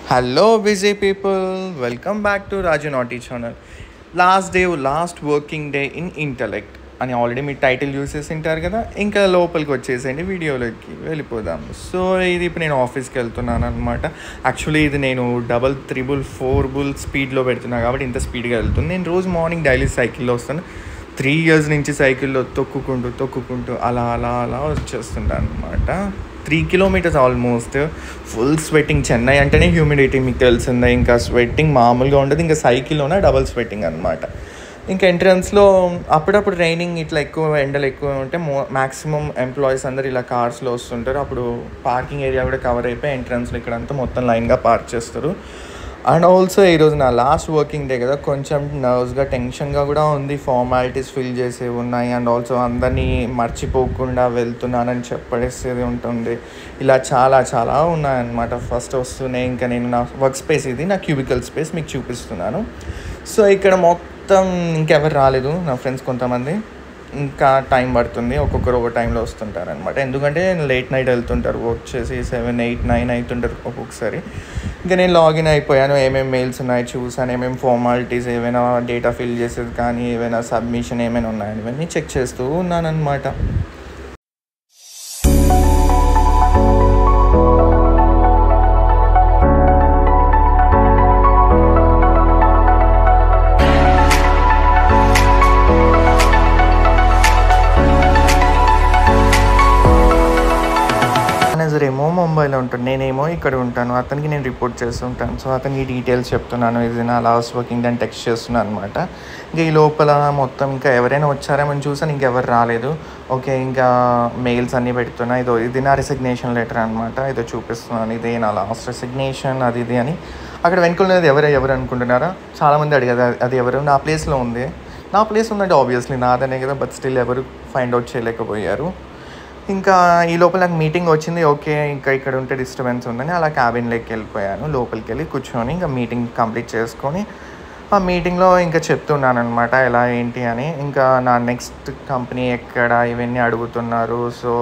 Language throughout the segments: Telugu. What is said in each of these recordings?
Hello, busy people. Welcome back to Raju Naughty channel. Last working day in intellect అని ఆల్రెడీ మీ టైటిల్ యూస్ చేసి ఉంటారు కదా. ఇంకా లోపలికి వచ్చేసేయండి, వీడియోలోకి వెళ్ళిపోదాం. సో ఇది ఇప్పుడు నేను ఆఫీస్కి వెళ్తున్నాను అనమాట. యాక్చువల్లీ ఇది నేను 344 స్పీడ్లో పెడుతున్నాను కాబట్టి ఇంత స్పీడ్గా వెళ్తుంది. నేను రోజు మార్నింగ్ డైలీ సైకిల్లో వస్తాను. 3 years నుంచి సైకిల్లో తొక్కుకుంటూ అలా అలా అలా వచ్చేస్తుంటాను అనమాట. 3 kilometers almost. Full sweating. Chennai అంటేనే హ్యూమిడిటీ మీకు తెలిసిందే. ఇంకా స్వెట్టింగ్ మామూలుగా ఉండదు. ఇంకా సైకిల్లోనే డబల్ స్వెట్టింగ్ అనమాట. ఇంకా ఎంట్రన్స్లో అప్పుడప్పుడు రైనింగ్ ఇట్లా ఎండలు ఎక్కువ ఉంటే మ్యాక్సిమం ఎంప్లాయీస్ అందరు ఇలా కార్స్లో వస్తుంటారు. అప్పుడు పార్కింగ్ ఏరియా కూడా కవర్ అయిపోయి ఎంట్రన్స్లో ఇక్కడంతా మొత్తం లైన్గా పార్క్ చేస్తారు. అండ్ ఆల్సో ఈరోజు నా లాస్ట్ వర్కింగ్ డే కదా, కొంచెం నర్వస్గా టెన్షన్గా కూడా ఉంది. ఫార్మాలిటీస్ ఫిల్ చేసేవి ఉన్నాయి. అండ్ ఆల్సో అందరినీ మర్చిపోకుండా వెళ్తున్నానని చెప్పేసేది ఉంటుంది. ఇలా చాలా ఉన్నాయన్నమాట. ఫస్ట్ వస్తూనే ఇంకా నేను నా వర్క్ స్పేస్, ఇది నా క్యూబికల్ స్పేస్ మీకు చూపిస్తున్నాను. సో ఇక్కడ మొత్తం ఇంకెవరు రాలేదు, నా ఫ్రెండ్స్ కొంతమంది. ఇంకా టైం పడుతుంది, ఒక్కొక్కరు ఒక టైంలో వస్తుంటారు అనమాట. ఎందుకంటే లేట్ నైట్ వెళ్తుంటారు, వచ్చేసి 7, 8, 9 అవుతుంటారు ఒక్కొక్కసారి. ఇంకా నేను లాగిన్ అయిపోయాను. ఏమేమి మెయిల్స్ ఉన్నాయి చూసాను, ఏమేమి ఫార్మాలిటీస్, ఏమైనా డేటా ఫిల్ చేసేది కానీ ఏమైనా సబ్మిషన్ ఏమైనా ఉన్నాయని ఇవన్నీ చెక్ చేస్తూ ఉన్నాను అనమాట. మేనేజర్ ఏమో ముంబైలో ఉంటాను, నేనేమో ఇక్కడ ఉంటాను. అతనికి నేను రిపోర్ట్ చేస్తుంటాను. సో అతనికి డీటెయిల్స్ చెప్తున్నాను, ఇది నా లాస్ట్ వర్కింగ్ దాన్ని టెక్స్ట్ చేస్తున్నాను అనమాట. ఇంకా ఈ లోపల మొత్తం ఇంకా ఎవరైనా వచ్చారేమని చూసాను, ఇంకెవరు రాలేదు. ఓకే, ఇంకా మెయిల్స్ అన్నీ పెడుతున్నా. ఇది నా రిసిగ్నేషన్ లెటర్ అనమాట. ఇదో చూపిస్తున్నాను, ఇదే నా లాస్ట్ రిసిగ్నేషన్, అది ఇది అని. అక్కడ వెనుకున్నది ఎవరు అనుకుంటున్నారా? చాలామంది అడిగారు అది ఎవరు. నా ప్లేస్లో ఉంది. నా ప్లేస్ ఉందంటే ఆబ్వియస్లీ నాదనే కదా, బట్ స్టిల్ ఎవరు ఫైండ్ అవుట్ చేయలేకపోయారు. ఇంకా ఈ లోపల నాకు మీటింగ్ వచ్చింది. ఓకే, ఇంకా ఇక్కడ ఉంటే డిస్టర్బెన్స్ ఉందని అలా క్యాబిన్లోకి వెళ్ళిపోయాను. లోపలికి వెళ్ళి కూర్చొని ఇంకా మీటింగ్ కంప్లీట్ చేసుకొని ఆ మీటింగ్లో ఇంకా చెప్తున్నాను అనమాట ఎలా ఏంటి అని. ఇంకా నా నెక్స్ట్ కంపెనీ ఎక్కడ ఇవన్నీ అడుగుతున్నారు. So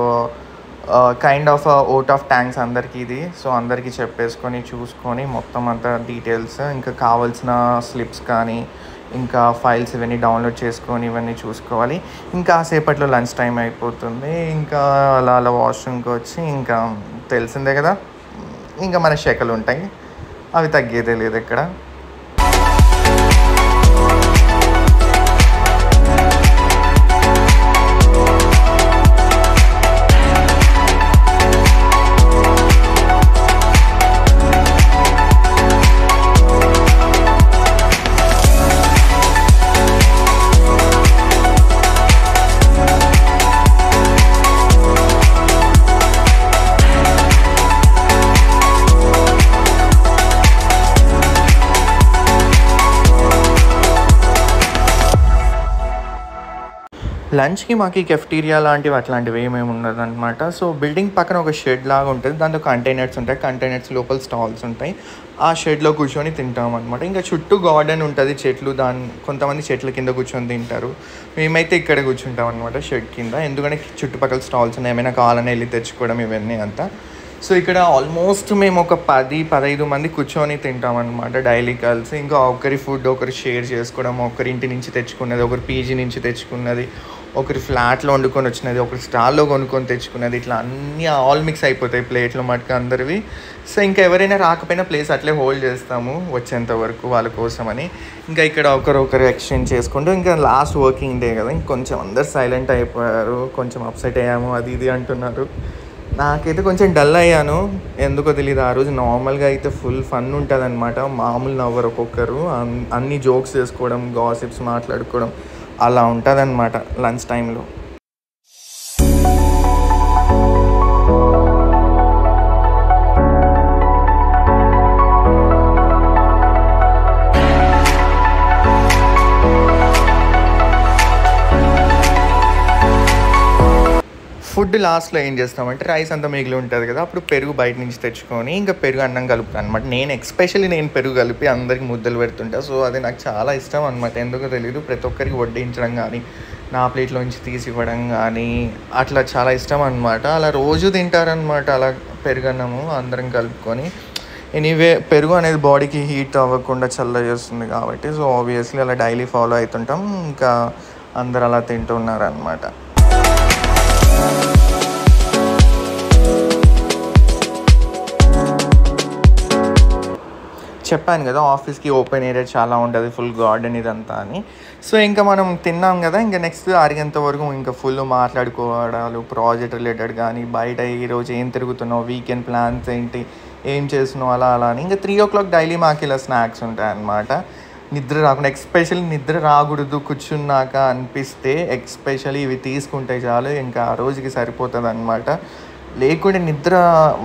kind of vote of tanks అందరికీ ఇది. సో అందరికీ చెప్పేసుకొని చూసుకొని మొత్తం అంతా డీటెయిల్స్, ఇంకా కావాల్సిన స్లిప్స్ కానీ ఇంకా ఫైల్స్ ఇవన్నీ డౌన్లోడ్ చేసుకొని ఇవన్నీ చూసుకోవాలి. ఇంకా సేపట్లో లంచ్ టైం అయిపోతుంది. ఇంకా అలా వాష్రూమ్కి వచ్చి ఇంకా తెలిసిందే కదా, ఇంకా మన షెకలు ఉంటాయి, అవి తగ్గేదే లేదు ఇక్కడ. లంచ్కి మాకు ఈ కెఫ్టీరియా లాంటివి అట్లాంటివి ఏమేమి ఉండదు అనమాట. సో బిల్డింగ్ పక్కన ఒక షెడ్ లాగా ఉంటుంది, దాంట్లో కంటైనర్స్ ఉంటాయి. కంటైనర్స్ లోపల స్టాల్స్ ఉంటాయి. ఆ షెడ్లో కూర్చొని తింటాం అనమాట. ఇంకా చుట్టూ గార్డెన్ ఉంటుంది, చెట్లు. కొంతమంది చెట్ల కింద కూర్చొని తింటారు. మేమైతే ఇక్కడ కూర్చుంటాం అనమాట షెడ్ కింద. ఎందుకంటే చుట్టుపక్కల స్టాల్స్ ఉన్నాయి, ఏమైనా కావాలని వెళ్ళి తెచ్చుకోవడం ఇవన్నీ అంతా. సో ఇక్కడ ఆల్మోస్ట్ మేము ఒక 10-15 మంది కూర్చొని తింటాం అనమాట డైలీ కలిసి. ఇంకా ఒకరి ఫుడ్ ఒకరు షేర్ చేసుకోవడం, ఒకరి ఇంటి నుంచి తెచ్చుకున్నది, ఒకరు పీజీ నుంచి తెచ్చుకున్నది, ఒకరి ఫ్లాట్లో వండుకొని వచ్చినది, ఒకరి స్టాల్లో కొనుక్కొని తెచ్చుకున్నది, ఇట్లా అన్నీ ఆల్ మిక్స్ అయిపోతాయి ప్లేట్లో మటుకు అందరివి. సో ఇంకా ఎవరైనా రాకపోయినా ప్లేస్ అట్లే హోల్డ్ చేస్తాము వచ్చేంత వరకు వాళ్ళ కోసమని. ఇంకా ఇక్కడ ఒకరు ఎక్స్చేంజ్ చేసుకుంటూ, ఇంకా లాస్ట్ వర్కింగ్ డే కదా, ఇంకొంచెం అందరు సైలెంట్ అయిపోయారు, కొంచెం అప్సెట్ అయ్యాము, అది ఇది అంటున్నారు. నాకైతే కొంచెం డల్ అయ్యాను, ఎందుకో తెలియదు. ఆ రోజు నార్మల్గా అయితే ఫుల్ ఫన్ ఉంటుంది అనమాట. మామూలు నవ్వరు ఒక్కొక్కరు, అన్ని జోక్స్ చేసుకోవడం, గాసిప్స్ మాట్లాడుకోవడం అలా ఉంటుంది అనమాట లంచ్ టైంలో. ఫుడ్ లాస్ట్లో ఏం చేస్తామంటే, రైస్ అంతా మిగిలి ఉంటుంది కదా, అప్పుడు పెరుగు బయట నుంచి తెచ్చుకొని ఇంకా పెరుగు అన్నం కలుపుతాను అనమాట. నేను పెరుగు కలిపి అందరికి ముద్దలు పెడుతుంటా. సో అది నాకు చాలా ఇష్టం అనమాట, ఎందుకో తెలీదు. ప్రతి ఒక్కరికి వడ్డించడం కానీ, నా ప్లేట్లోంచి తీసి ఇవ్వడం కానీ అట్లా చాలా ఇష్టం అనమాట. అలా రోజు తింటారనమాట అలా పెరుగన్నము అందరం కలుపుకొని. ఎనీవే పెరుగు అనేది బాడీకి హీట్ అవ్వకుండా చల్ల చేస్తుంది కాబట్టి సో ఆబ్వియస్లీ అలా డైలీ ఫాలో అవుతుంటాం. ఇంకా అందరు అలా తింటున్నారు అనమాట. చెప్పాను కదా ఆఫీస్కి ఓపెన్ ఏరియా చాలా ఉంటుంది, ఫుల్ గార్డెన్ ఇదంతా అని. సో ఇంకా మనం తిన్నాం కదా, ఇంకా నెక్స్ట్ అరిగేంత వరకు ఇంకా ఫుల్ మాట్లాడుకోవడాలు ప్రాజెక్ట్ రిలేటెడ్ కానీ, బయట ఈరోజు ఏం తిరుగుతున్నావు, వీకెండ్ ప్లాన్స్ ఏంటి, ఏం చేస్తున్నావు అలా అలా అని. ఇంకా 3 o'clock డైలీ మాకు ఇలా స్నాక్స్ ఉంటాయి అన్నమాట. నిద్ర రాకుండా, ఎక్స్పెషల్లీ నిద్ర రాకూడదు కూర్చున్నాక అనిపిస్తే ఎక్స్పెషల్లీ ఇవి తీసుకుంటే చాలు, ఇంకా ఆ రోజుకి సరిపోతుంది అనమాట. లేకుంటే నిద్ర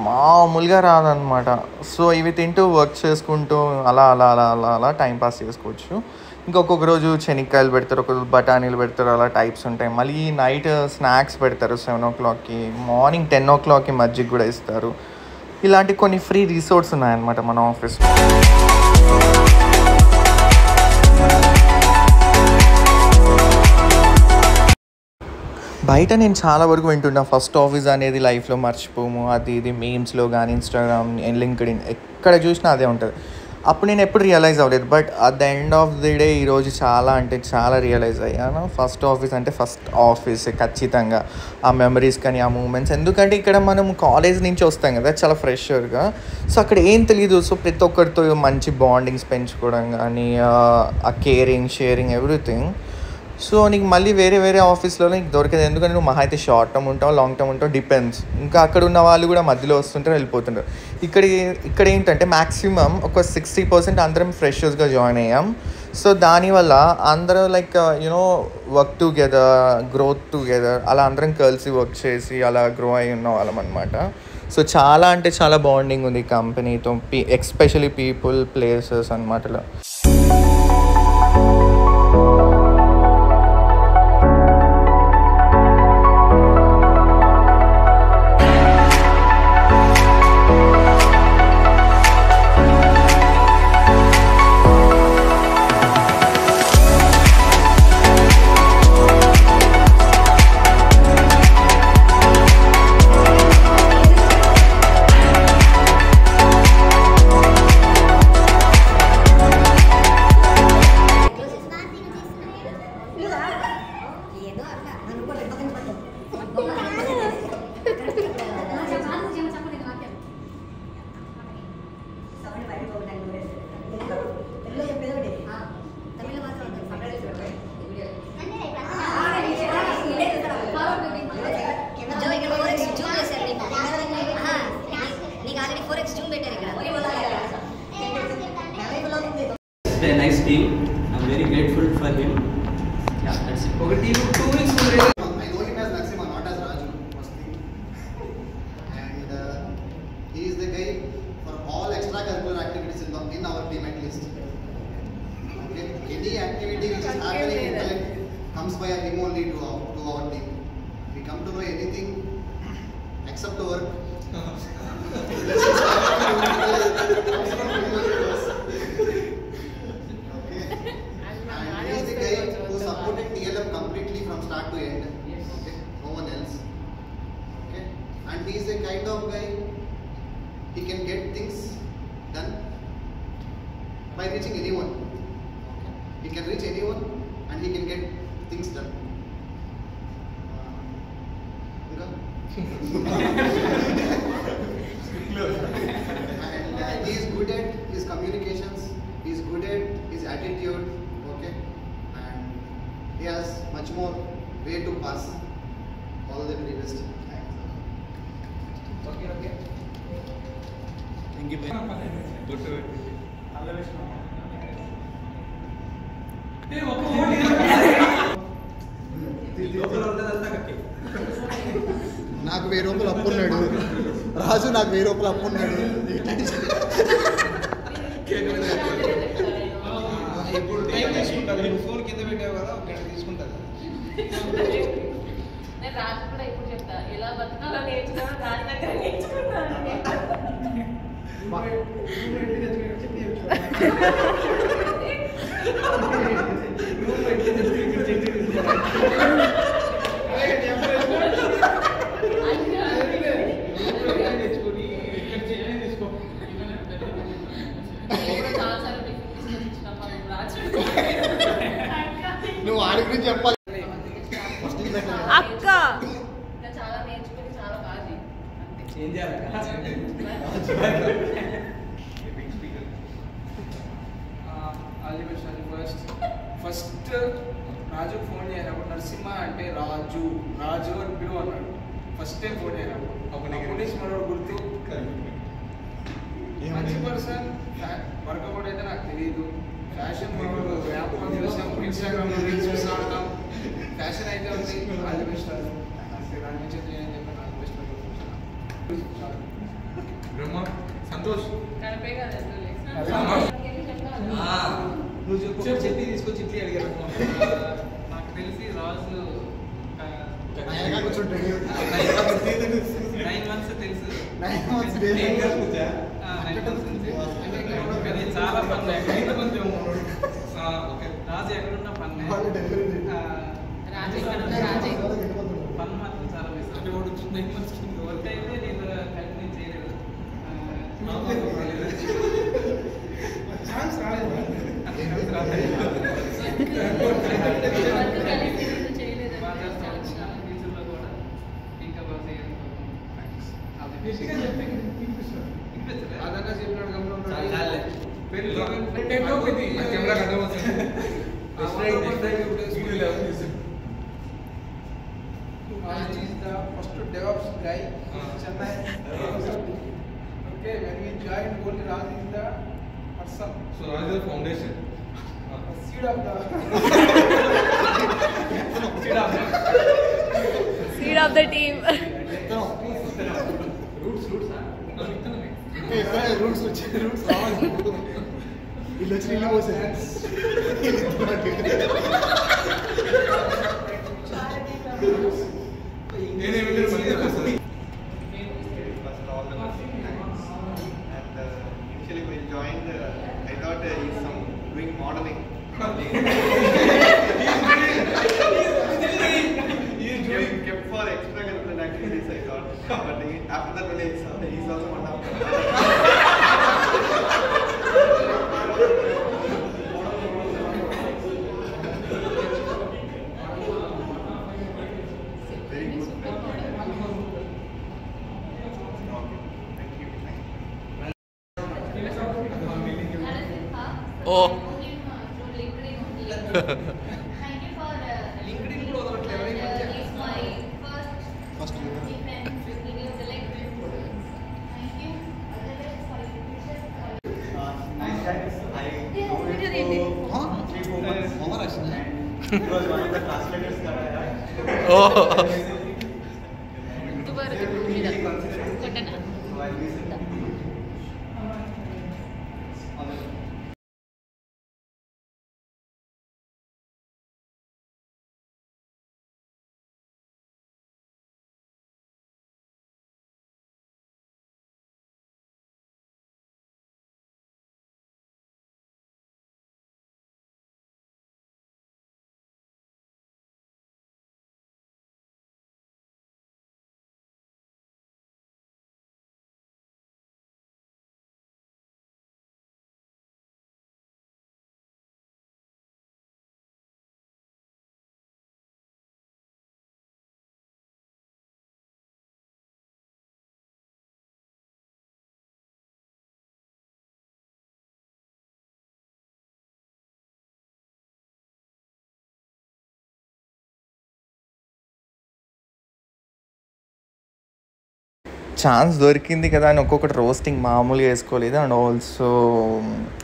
మామూలుగా రాదనమాట. సో ఇవి తింటూ వర్క్ చేసుకుంటూ అలా అలా అలా అలా అలా టైంపాస్ చేసుకోవచ్చు. ఇంకొక రోజు శనక్కాయలు పెడతారు, ఒక బఠానీలు పెడతారు, అలా టైప్స్ ఉంటాయి. మళ్ళీ నైట్ స్నాక్స్ పెడతారు 7 o'clockకి, మార్నింగ్ 10 o'clockకి మజ్జిగ కూడా ఇస్తారు. ఇలాంటి కొన్ని ఫ్రీ రిసోర్ట్స్ ఉన్నాయన్నమాట మన ఆఫీస్లో. బయట నేను చాలా వరకు వింటున్నా ఫస్ట్ ఆఫీస్ అనేది లైఫ్లో మర్చిపోము, అది ఇది మీమ్స్లో కానీ ఇన్స్టాగ్రామ్ లింక్డ్ఇన్ ఎక్కడ చూసినా అదే ఉంటుంది. అప్పుడు నేను ఎప్పుడు రియలైజ్ అవ్వలేదు, but at the end of the day ఈరోజు చాలా అంటే చాలా రియలైజ్ అయ్యాను. ఫస్ట్ ఆఫీస్ అంటే ఫస్ట్ ఆఫీస్ ఖచ్చితంగా. ఆ మెమరీస్ కానీ ఆ మూమెంట్స్, ఎందుకంటే ఇక్కడ మనం కాలేజ్ నుంచి వస్తాం కదా చాలా ఫ్రెషర్గా, సో అక్కడ ఏం తెలియదు. సో ప్రతి ఒక్కరితో మంచి బాండింగ్స్ పెంచుకోవడం కానీ, ఆ కేరింగ్ షేరింగ్ ఎవ్రీథింగ్. సో నీకు మళ్ళీ వేరే వేరే ఆఫీస్లో నీకు దొరకదు, ఎందుకంటే నువ్వు మహా అయితే షార్ట్ టర్మ్ ఉంటావు, లాంగ్ టర్మ్ ఉంటావు, డిపెండ్స్. ఇంకా అక్కడ ఉన్న వాళ్ళు కూడా మధ్యలో వస్తుంటారు, వెళ్ళిపోతుంటారు. ఇక్కడ ఏంటంటే మ్యాక్సిమం ఒక 60% అందరం ఫ్రెషర్స్గా జాయిన్ అయ్యాం. సో దానివల్ల అందరూ like you know work together, growth together, అలా అందరం కలిసి వర్క్ చేసి అలా గ్రో అయి ఉన్న వాళ్ళం అనమాట. సో చాలా అంటే చాలా బాండింగ్ ఉంది కంపెనీతో, ఎస్పెషలీ పీపుల్, ప్లేసెస్ అనమాట. A nice team. I'm very grateful for him. Yeah, that's it. Okay, team 2 weeks. I know him as Naxima, not as Raju. First thing. And he is the guy for all extracurricular activities in our team at least. Okay, any activity which is happening in life comes by him only to our team. We come to know anything except work. Completely from start to end. Okay, no one else. Okay, and he is a kind of guy, he can get things done by reaching anyone. Okay, he can reach anyone and he can get things done. And he is good at his communications, he is good at his attitude. Okay, he has much more way to pass. All the very best. Okay. Thank you. Good to it. నాకు 1000 రూపాయలు అప్పు ఉన్నాడు రాజు, నాకు 1000 రూపాయలు అప్పు ఉన్నాడు. ఇప్పుడు టైం తీసుకుంటారు, ఇప్పుడు ఫోన్ కింద పెట్టావు కదా, ఒక తీసుకుంటారు. నేను రాజు కూడా ఇప్పుడు చెప్తా, ఎలా బతకాలో నేర్చుకున్నా రాజు దగ్గర నేర్చుకున్నాను. నువ్వు ఆడి గురించి చెప్పాలి. అక్క చాలా నేర్చుకుని చాలా బాగా ఏం చేయాలి? ఫస్ట్ రాజు ఫోన్ చేయనప్పుడు నరసింహ అంటే రాజు రాజు అని పిలువ అన్నాడు. ఫస్ట్ టైం ఫోన్ చేయనప్పుడు అప్పటి నుంచి మనోడు గుర్తు. మంచి పర్సన్. వర్కౌట్ అయితే నాకు తెలియదు. ఫ్యాషన్ మనోడు వ్యాపారం చూసాం, ఇన్స్టాగ్రామ్లో రీల్స్ చూస్తూ ఉంటాం. ఫ్యాషన్ అయితే ఉంది. ఆల్ ది బెస్ట్ రాజు. దాని నుంచి నేను చెప్పాను ఆల్ ది బెస్ట్ బ్రహ్మ సంతోష్ కడపే కదా నువ్వు చెప్పి తీసుకొచ్చి ఇట్లే అడిగారు. నాకు తెలిసి రాజు ఆయనగా కూర్చుంటాడు. 9 months తెలుసు. 9 months days. అంటే చాలా పనులు రాజు ఎక్కడున్నా పన్నే వాళ్ళు డెలివరీ రాజు ఇక్కడ ఉన్న రాజే పన్ను మాత్రం చాలా వేస్తాను. అంటే వాడు 9 months వర్క్ అయితే నేను కంటిన్యూ చేయలేదు. ఛాన్స్ రాలేదు. ఫ్యూచర్లో కూడా ఇంకా బాగా చేయాలి. అదన్నా చెప్పినాడు కెమెరా కట్టం వస్తుంది. First develops guy Chennai. Okay, when we joined, only Raj is the person. So Raj is the foundation. Seed of the seed of the team. Roots వచ్చాయి. రూట్స్ రావాలి. వీళ్ళు వచ్చి ఇల్లు పోసారు. First all the nursing thanks. And initially when I joined, I thought he's doing modeling. He kept for extracurricular activities, I thought. But after that, when he's also one of them. Very good. Oh. First over action. Oh. Chance దొరికింది కదా అని ఒక్కొక్కటి రోస్టింగ్ మామూలుగా వేసుకోలేదు. అండ్ ఆల్సో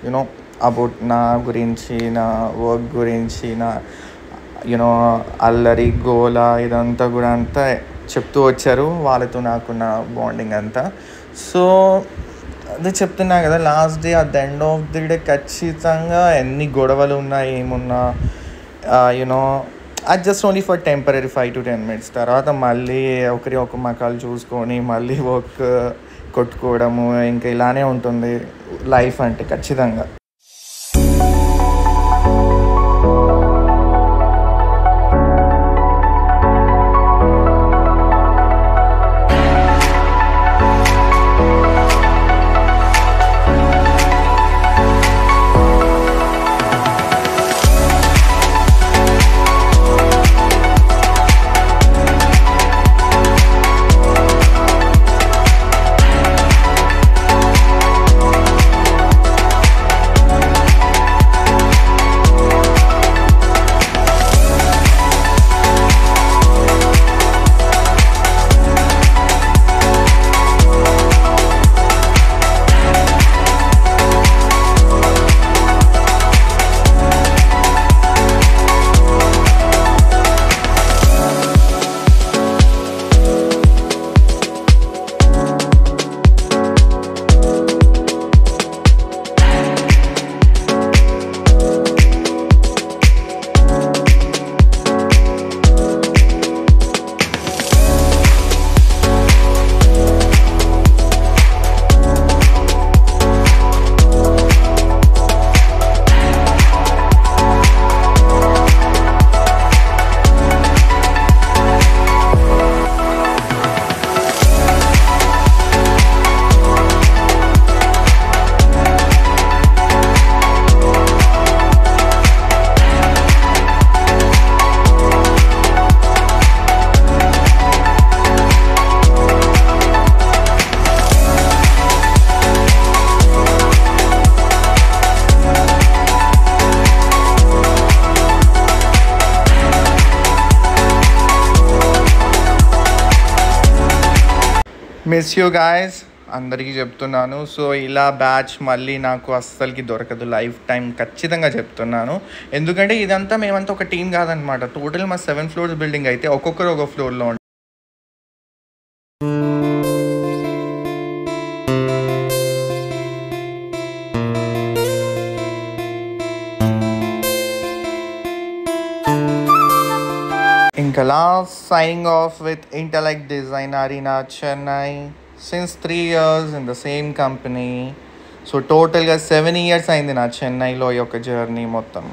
యునో అబౌట్ నా గురించి, నా వర్క్ గురించి, నా యూనో అల్లరి గోల ఇదంతా కూడా అంతా చెప్తూ వచ్చారు. వాళ్ళతో నాకున్న బాండింగ్ అంతా. సో అదే చెప్తున్నా కదా, last day at the end of the day ఖచ్చితంగా ఎన్ని గొడవలు ఉన్నా ఏమున్నా యూనో అది just only for temporary 5 to 10 minutes. తర్వాత మళ్ళీ ఒకరి ఒక మకాలు చూసుకొని మళ్ళీ వర్క్ కొట్టుకోవడము ఇంకా ఇలానే ఉంటుంది లైఫ్ అంటే ఖచ్చితంగా. మిస్ యూ గాయస్ అందరికీ చెప్తున్నాను. సో ఇలా బ్యాచ్ మళ్ళీ నాకు అస్సలకి దొరకదు లైఫ్ టైం, ఖచ్చితంగా చెప్తున్నాను. ఎందుకంటే ఇదంతా మేమంతా ఒక టీం కాదనమాట. టోటల్ మా 7 floors బిల్డింగ్ అయితే ఒక్కొక్కరు ఒక ఫ్లోర్లో ఉంటారు. ఇంకా last signing off with Intellect Design Arena Chennai since 3 years in the same company. So టోటల్గా 7 years అయింది నా చెన్నైలో ఈ యొక్క జర్నీ మొత్తం.